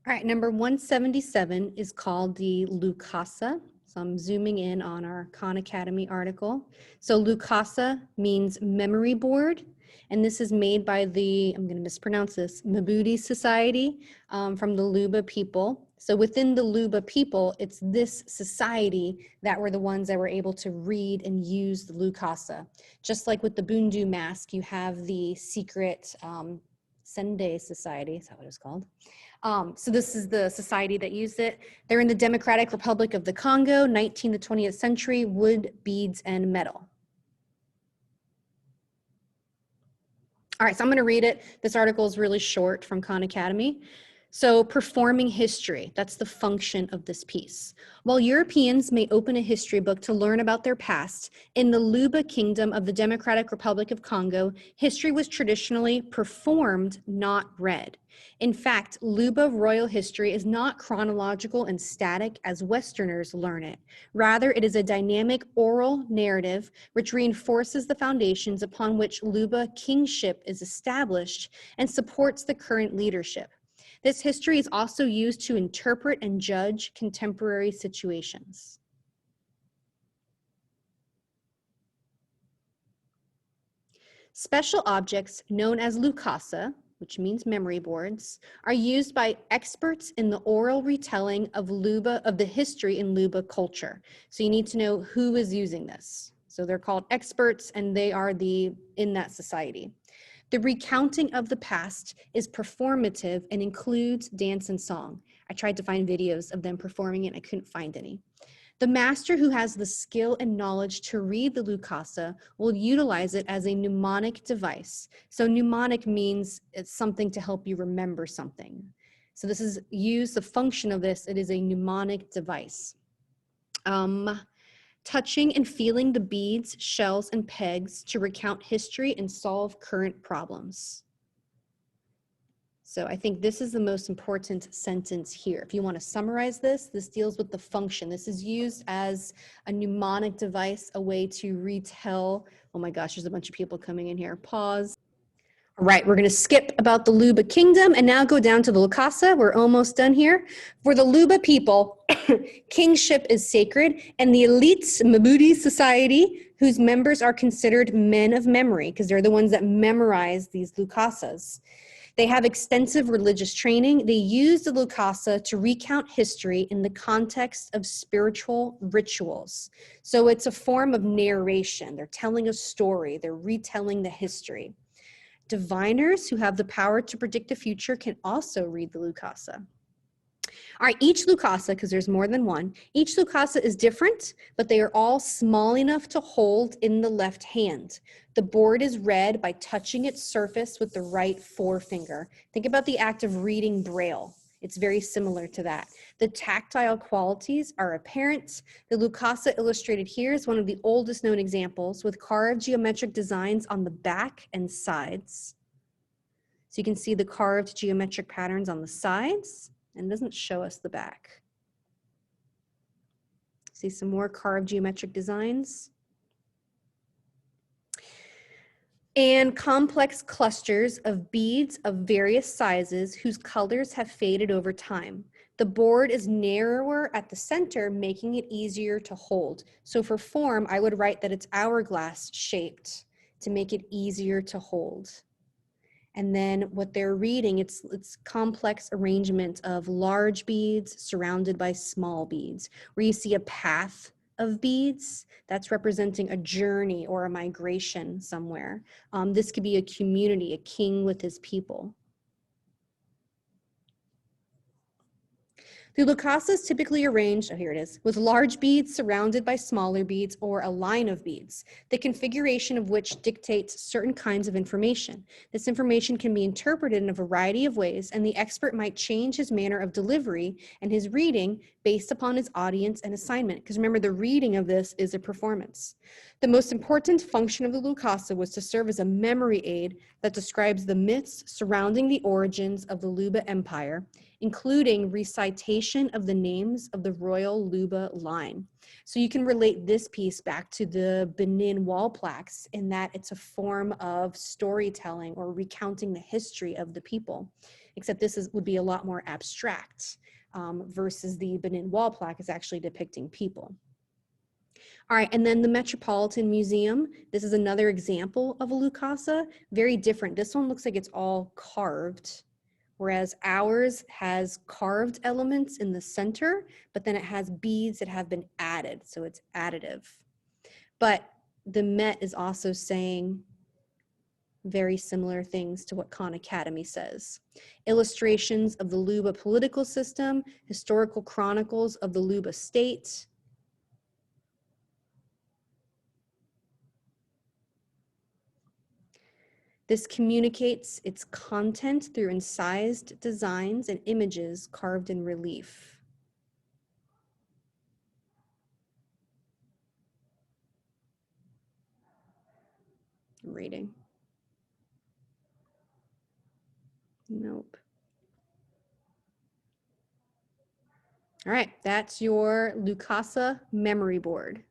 All right, number 177 is called the Lukasa. So I'm zooming in on our Khan Academy article. So Lukasa means memory board, and this is made by the, I'm going to mispronounce this, Mabudi Society from the Luba people. So within the Luba people, it's this society that were the ones that were able to read and use the Lukasa. Just like with the Bundu mask, you have the secret Sende Society, is that what it's called? So this is the society that used it. They're in the Democratic Republic of the Congo, 19th to 20th century, wood, beads, and metal. All right, so I'm going to read it. This article is really short from Khan Academy. So performing history, that's the function of this piece. While Europeans may open a history book to learn about their past, in the Luba Kingdom of the Democratic Republic of Congo, history was traditionally performed, not read. In fact, Luba royal history is not chronological and static as Westerners learn it. Rather, it is a dynamic oral narrative which reinforces the foundations upon which Luba kingship is established and supports the current leadership. This history is also used to interpret and judge contemporary situations. Special objects known as Lukasa, which means memory boards, are used by experts in the oral retelling of the history in Luba culture. So you need to know who is using this. So they're called experts, and they are in that society. The recounting of the past is performative and includes dance and song. I tried to find videos of them performing it. I couldn't find any. The master who has the skill and knowledge to read the Lukasa will utilize it as a mnemonic device. So mnemonic means it's something to help you remember something. So this is the function of this, it is a mnemonic device. Touching and feeling the beads, shells, and pegs to recount history and solve current problems. So I think this is the most important sentence here. If you want to summarize this, this deals with the function. This is used as a mnemonic device, a way to retell. Oh my gosh, there's a bunch of people coming in here. Pause. All right, we're going to skip about the Luba kingdom and now go down to the Lukasa. We're almost done here. For the Luba people, kingship is sacred, and the elite Mabudi society, whose members are considered men of memory, because they're the ones that memorize these Lukasas. They have extensive religious training. They use the Lukasa to recount history in the context of spiritual rituals. So it's a form of narration. They're telling a story. They're retelling the history. Diviners who have the power to predict the future can also read the Lukasa. All right, each Lukasa, because there's more than one, each Lukasa is different, but they are all small enough to hold in the left hand. The board is read by touching its surface with the right forefinger. Think about the act of reading Braille. It's very similar to that. The tactile qualities are apparent. The Lukasa illustrated here is one of the oldest known examples with carved geometric designs on the back and sides. So you can see the carved geometric patterns on the sides, and it doesn't show us the back. See some more carved geometric designs. And complex clusters of beads of various sizes whose colors have faded over time. The board is narrower at the center, making it easier to hold. So for form, I would write that it's hourglass shaped to make it easier to hold. And then what they're reading, it's complex arrangement of large beads surrounded by small beads, where you see a path of beads that's representing a journey or a migration somewhere. This could be a community, a king with his people. The Lukasa is typically arranged, oh, here it is, with large beads surrounded by smaller beads or a line of beads, the configuration of which dictates certain kinds of information. This information can be interpreted in a variety of ways, and the expert might change his manner of delivery and his reading based upon his audience and assignment. Because remember, the reading of this is a performance. The most important function of the Lukasa was to serve as a memory aid that describes the myths surrounding the origins of the Luba Empire, including recitation of the names of the royal Luba line. So you can relate this piece back to the Benin wall plaques in that it's a form of storytelling or recounting the history of the people. except this would be a lot more abstract versus the Benin wall plaque is actually depicting people. All right, and then the Metropolitan Museum. This is another example of a Lukasa, very different. This one looks like it's all carved, whereas ours has carved elements in the center, but then it has beads that have been added, so it's additive. But the Met is also saying very similar things to what Khan Academy says. Illustrations of the Luba political system, historical chronicles of the Luba state. This communicates its content through incised designs and images carved in relief. I'm reading. Nope. All right, that's your Lukasa memory board.